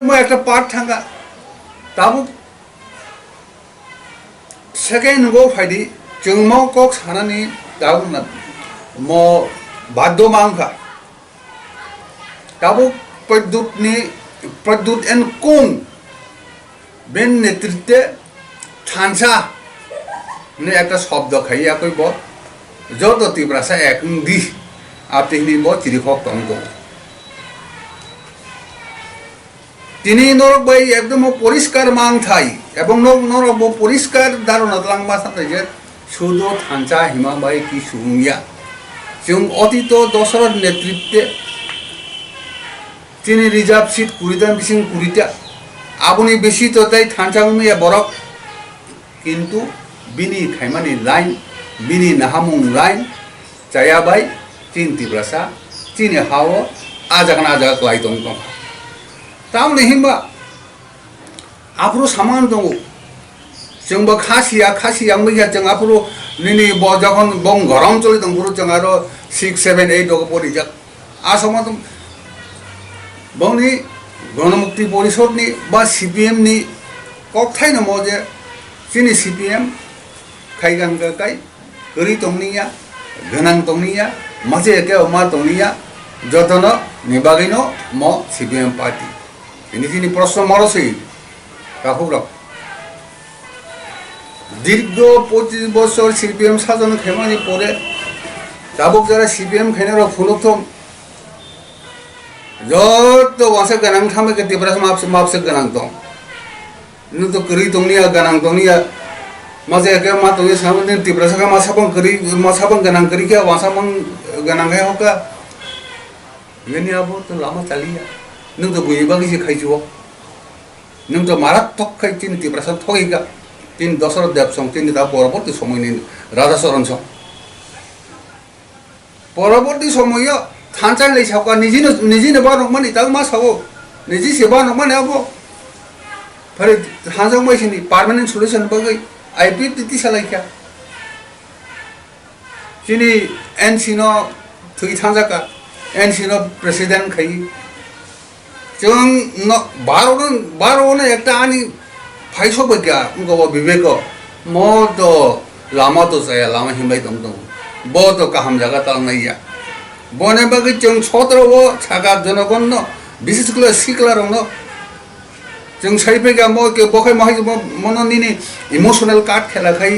뭐 একটা পার্ট থাকা তাবো সেকেন্ড গো ফাইদি जों मा कक सानानि दाबो ना म बाध्य मांखा दाबो प्रद्युत एन कुं बेन नेतृत्वे थानसा ने একটা শব্দ খাইয়া কইব যত তিব্রাসা এক দি আপনি ব চিরি হক তঙ্গ তিনি নরক বাই একদম পরিষ্কার মান থাই এবং নরক পরিষ্কার ধারণা লাংবা সাথে যে শুধু থানচা হিমাবাই কি সুমিয়া जों অতীত দশরথ নেতৃত্বে তিনি রিজার্ভ সিট 20টা বিশিং 20টা আবনি বেশি তো তাই থানচা মিয়া বরক কিন্তু বিনি খাইমানি লাইন বিনি নাহামুং লাইন চায়াবাই চিন তিব্রাসা চিনি হাও আজাগান আজাগ লাই দं दं तामने हिंबा आफरो सामान दं जोंबो खासि आंबैया जों आफरो निनि ब जखन बं गरम चलि दं गुरु जों आरो 6 7 8 दग परिजाक आसाम बंनि गणमुक्ति परिषदनि बा सीपीएम नि ककथायनो मजे जोंनि सीपीएम खाइगान गाय गरि दंनिया गोनां दंनिया माजे के मा दंनिया जतन निबागिनो म सीपीएम पार्टी ini sini প্রশ্ন মরসই কাকুরা দীর্ঘ 25 বছর সিপিএম সাজন খেমানি পরে দাবক যারা সিপিএম খেনের ফুলুকম যত ওয়াসে গানাং থামে কে তিব্রাস মাপসে গানাং দं नु तो करी दंनिया गानां दंनिया माजे के मा तो ये सामने तिब्रास का मासापन करी मासापन गानां करी के वासापन गानां है होका ये आबो तो लामा चलिया नों तो बुइबागि से खाइजो नों तो मारात्मक खाइ तीन तिब्रास थगैगा तीन दशरथ देवसं तीन दा परवर्ती समयनि राजा चरण सं परवर्ती समय थानचाय लैसावका निजिनो बानकमानि दा मा सावो निजि से बानकमानि आबो फरे हाजों मैसिनि पार्मानेंट सल्यूशन बागै आईपीटीटी सालायखा जिनि एनसीनो थुइ थांजाका एनसीनो प्रेसिडेंट खाइ जों बारोनो एकटा आनि फाइसो बग्या उनको विवेक म तो लामा तो जाया लामा हिमबाय दं ब तो काहाम जागा तालनाइया बने बागै जों छत्रबो छागा जनगण विशेष করে सिक्लारनो जों साइफैगा म के बखै माहाय मननिनि इमोशनल कार्ड खेला खाइ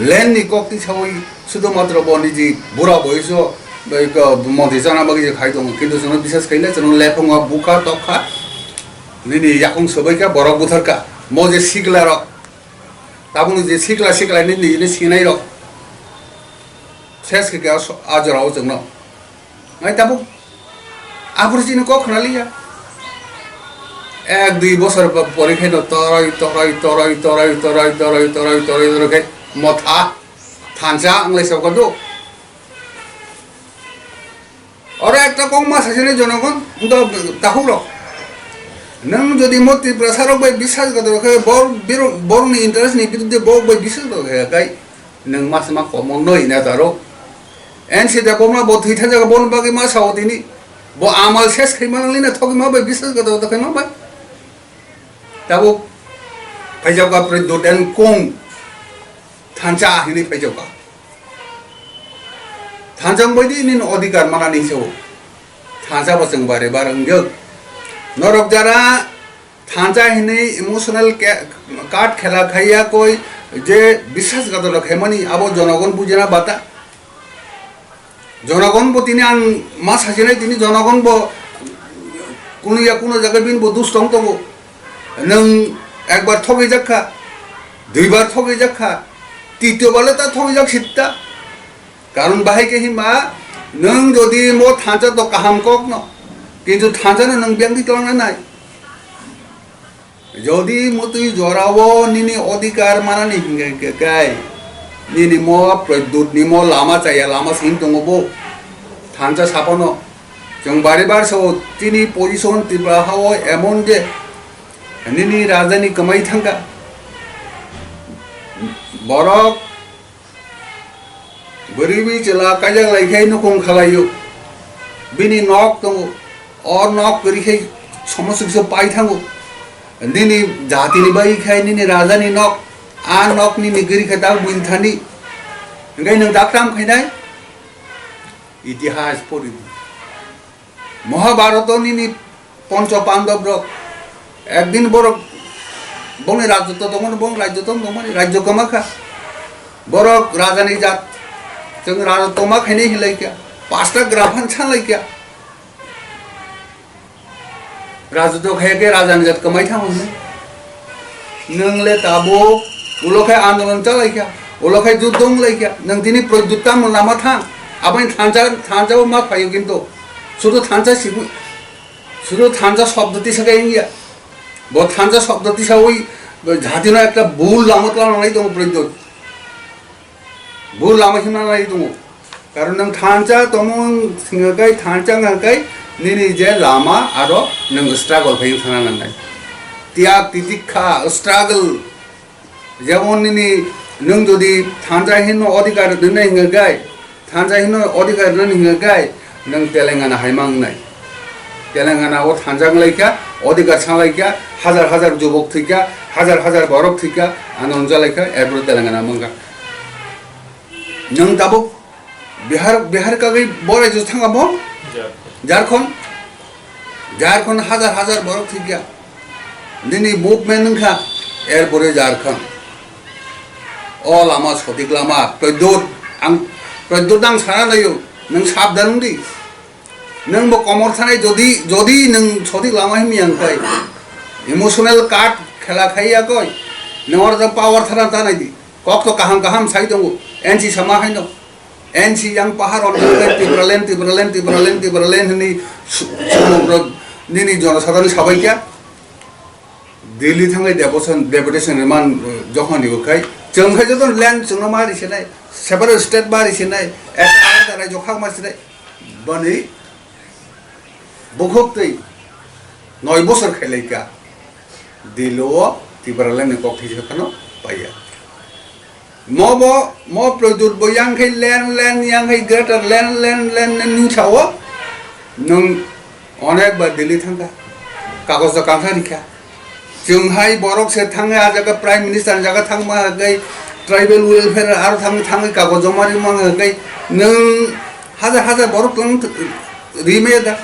लैंड नि कक्ति छवै शुद्ध मात्र बनिजि बुरा भइसो एक मधे जाना बागै खाइ दं किन्तु जों विशेष खैले जों लेफंगा बुका तखा निनि याखं सबैका बरक बुथारका म जे सिक्ला र ताबुनि जे सिक्ला निनि सिनाय र सेस के आजराव जोंनो आइ ताबु आफुरजिनि क खनालिया एक दुई बছর পরে খেলো তরাই মথা থানচা আংলাই সবকত আর একটা কম মাস আছে জনগণ তাহুল নং যদি মতি প্রসারক বাই বিশ্বাস করতে বরনি ইন্টারেস্ট নি বিরুদ্ধে বড় বাই বিশ্বাস করে গাই নং মাস মা কম নই না তারো এনসি দা কমনা ব থিথা জায়গা বন বাকি মা সাও দিনি ব আমাল শেষ খাইমানলি না থকি মা বাই বিশ্বাস করতে তো খাইমা বাই ताबो फाइजावका प्रद्युत कों थानचा हिनि फाइजावका थानचां बायदि निन अधिकार मानानि सो थानचा बसं बारे बारंग नरक जारा थानचा हिनि इमोशनल कार्ड खेला खाइया कोई जे विश्वासघात खेमानि आबो जनगण बुजिना बाता जनगण बो तिनि आं मा साजिनाय तिनि जनगण बो कुनो जायगा बिन बो दुष्टं तंगो नों एक बार थगै जाखा दुई बार थगै जाखा तृतीय बारले ता थगै जाक सित्ता कारण बाहाय के हिमा नों जदि मो थांचा तो काहाम कक न किन्तु थांचानो नों बेंगि तलांना नाय जदि मतुइ जरावो निनि अधिकार मानानि हिंगे गाय निनि मो प्रद्युत नि मो लामा चाया लामा सिं दंगबो थांचा सापनो जों बारे बार सो तिनि पोजिशन तिब्रा हाव एमन जे निनि राजधानी कमाई थांगा बरक गरीबी चला काजा लाइखाय नखं खालायो बिनि नक दङ और नक करिखाय समस्या पाइ थांगो nini jati ni bai khai nini raja ni nok a nok nini giri khai ta buin thani ngai nang dakram khai nai ইতিহাস পড়ি মহাভারত নিনি পঞ্চ পাণ্ডব রক একদিন বড় বনে রাজত্ব দমন বং রাজ্য দমন রাজ্য কমাখা বড় রাজানি জাত जों राजा तमा खायने हिलायखा पांचटा ग्राफान सानलायखा राजा तो खायके राजानि जात कमाय थांमोन नोंले ताबो उलखाय आंदोलन चालायखा उलखाय जुद्धं लायखा नों दिनै प्रद्युत्ता मोनामा थां आबाय थांजाव मा फायो किन्तु शुद्ध थांजा सिगु शुद्ध थांजा शब्दति सगायनिया ब थांजा शब्दति सावै जातिना একটা ভুল লামতলা নাই दङ प्रद्युत भुल लामा हिमना नाय दङ कारण नों थांजा तमन सिंगाय थांजा गाय निनि जे लामा आरो नों स्ट्रागल फायो थाना नांनाय त्याग तितिखा स्ट्रागल जेमन निनि नों जदि थांजा हिनो अधिकार दोननाय हिंगाय थांजा हिनो अधिकार दोननाय हिंगाय नों तेलेंगाना हायमांनाय तेलेंगाना ओ थांजा लायखा अधिकार सालायखा हाजार हाजार जुबक थैखा हाजार बरफ थैखा आंदोलन जालायखा एरबो तेलेंगाना मंगा नों दाबो बिहार का गई बड़े जो थांगा बो झारखंड हाजार बरफ थी गया दिनै मुभमेंट नोंखा एरबरे झारखंड अ लामा सटिक लामा प्रद्युत आं साना नायो नों साबधान दी नों बो कमर थानाय जदि नों सटिक लामा हिमियांखाय इमोशनल कार्ड खेला खायाखै नोंर जा पावर थाना जानाय दी कक तो काहाम साइ दङ NC sama haino NC yang pahar on tibralen ni সমগ্র নিনি জনসাধারণ সবাইকে দিল্লি থাঙ্গাই ডেপুটেশন মান যখন নিবখাই जोंखाय जदन ল্যান্ড जोंना मारिसे नाय सेपारेट स्टेट मारिसे नाय एक आलादा रायजो खाग मारिसे नाय बनै बखोक्तै 9 বছর खायलायका दिलो तिब्रालेन कक्थि खानो पाया मो प्रद्युत बो यांखै लैंड यांखै ग्रेटर लैंड निंसावो नों अनेक बार दिल्ली थांगा कागज कांथा रिखा जोंहाय बरक से थाङो आजागा प्राइम मिनिस्टार जागा थांमा गई ट्राइबल वेलफेयर आरो थाङो कागज जमारि मांगै नों हाजार बरक लां रिमेदा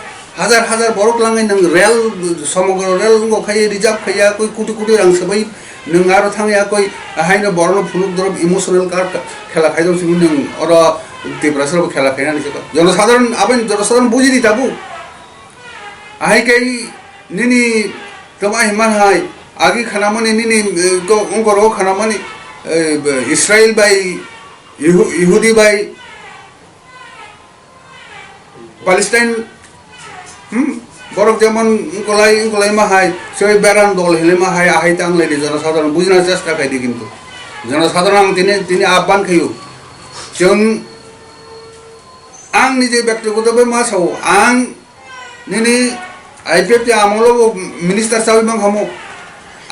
हाजार बरक लाङै नों रेल समग्र रेल गखाय रिजार्व खैया कोई कोटी रां सबै नों आरो थाङैयाखै हायनो बरनो फुलुक दरब इमोशनल कार्ड खेला खायदों नों अर तिब्रासर खेला खायनानै जनसाधारण आबेन जनसाधारण बुजिदि ताबु आहायकै निनि तमा हिमान हाय आगि खानामनि निनि को अंगरो खानामनि इस्राएल बाय इहुदी बाय पालेस्टाइन बरफ जेमन गलाय माहाय सय बेरान दल हेले माहाय आहाय तांलाय जनसाधारण बुझना चेष्टा खायदि किन्तु जनसाधारण आं दिनै आह्वान खायो जों आं निजे व्यक्तिगत मासाव आं निनि आईपीएफ आमलो मिनिस्टार सावै मां हमो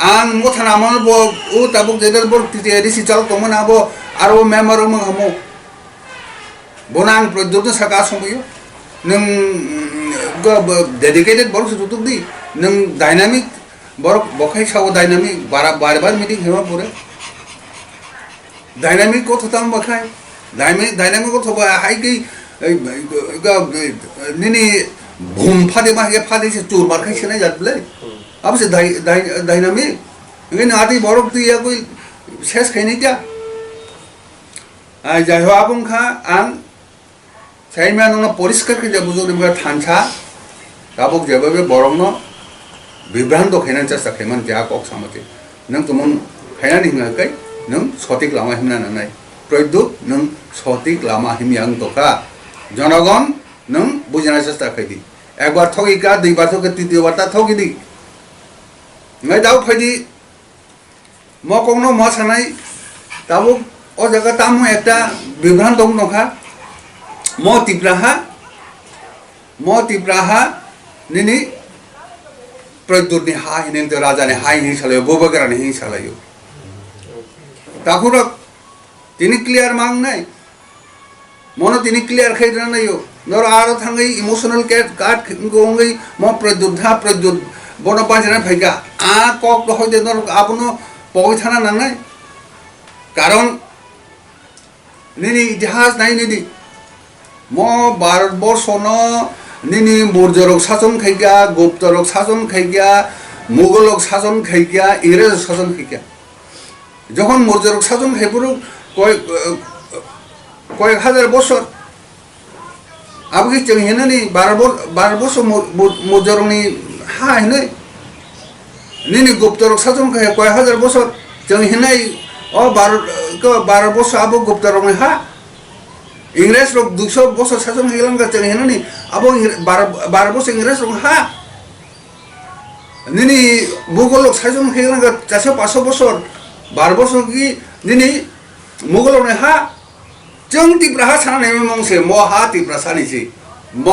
आं मथान आमल बो उ ताबुक जेदल बर टिटिआरि सिचाल तमन आबो आरो मेम्बर मां हमो बनां प्रद्युत साका संबयो नों डेडिकेटेड बरक से तुतुक नों डायनामिक बरक बखाय साव डायनामिक बार मीटिंग हेमा परे डायनामिक को थताम बखाय डायनामिक को थबा हाइकै निनि भूम फादे फादे से चूर मारखाय सेनाय जातले अब से डायनामिक नों आदि बरक दिया कोई शेष खायनै जा जाय हो आबुंखा आं साइमा नोंना परिष्कार के बुझो निबा थानसा दाबुक जेबे बरंनो बिभ्रांत खायनानै चेष्टा खायमान जा कक सामते नों तुमन खायनानै हिङाखै नों सटिक लामा हिमना नाय प्रद्युत नों सटिक लामा हिमियां तका जनगण नों बुझना चेष्टा खायदि एकबार थगिका दुइबार थगे तृतीय बार थगिदि नय दाउ फायदि मकंनो म सानाय दाबुक ओ जागा तामु एकटा बिभ्रांत दं नखा म तिब्राहा निनि प्रद्युत नि हाय नें तो राजा ने हाय नि सालायो बोबगरा नि सालायो ताकुर तिनि क्लियर मांग नाय मनो तिनि क्लियर खायदना नायो नर आरो थांगै इमोशनल कार्ड गोंगै म प्रद्युत बनो बांजना फैगा कक तो हयदे नरक आपनो पगै थाना नांनाय कारण निनी इतिहास नाय निनी म भारतवर्ष न निनी मौर्यरक शासन खैगा गुप्तरक शासन खैगा मुगलक शासन खैगा इंग्रेज शासन खैगा যখন মৌর্যরক শাসন খাইপুর কয়েক হাজার বছর আবগি जों हेननि 12 বছর মৌর্যরকনি হা হেনে নিনি গুপ্তরক শাসন খাই কয়েক হাজার বছর जों হেনাই 12 বছর আবো গুপ্তরকনি হা इंग्रेज लोग 200 বছর শাসন খাইলাম जों हेननि আবো 12 বছর इंग्रेज लोग হা নিনি মুগল লোক শাসন খাইলাম 400-500 বছর 12 বছর কি নিনি মুগল ने हा जों तिप्राहा सानानै मंसे म हा तिप्रा सानिसि म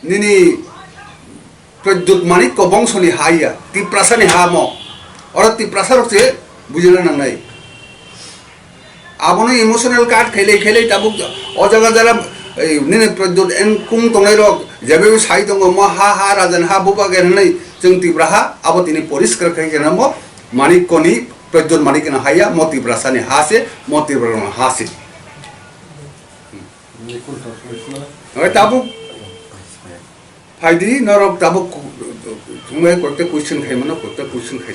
निनि प्रद्युत मानिक को बंशनि हाया तिप्रासानि हा म और तिप्रासारकसे बुझिना नांनाय आबनो इमोशनल कार्ड खेले ताबु ओ जगा जरा निनि प्रद्युत एन कुम तंनाय रक जेबे साइ दङ म हा राजन हा बुबा गेननै जों तिप्राहा आबो तिनि परिष्कार खायना म मानिक कोनि प्रद्युत मानिक न हाया म तिप्रासानि हासे म तिप्रानो हासे ताबु फाइदी नरक ताबु तुम्हें कोई क्वेश्चन खाई मनो कोई क्वेश्चन खाई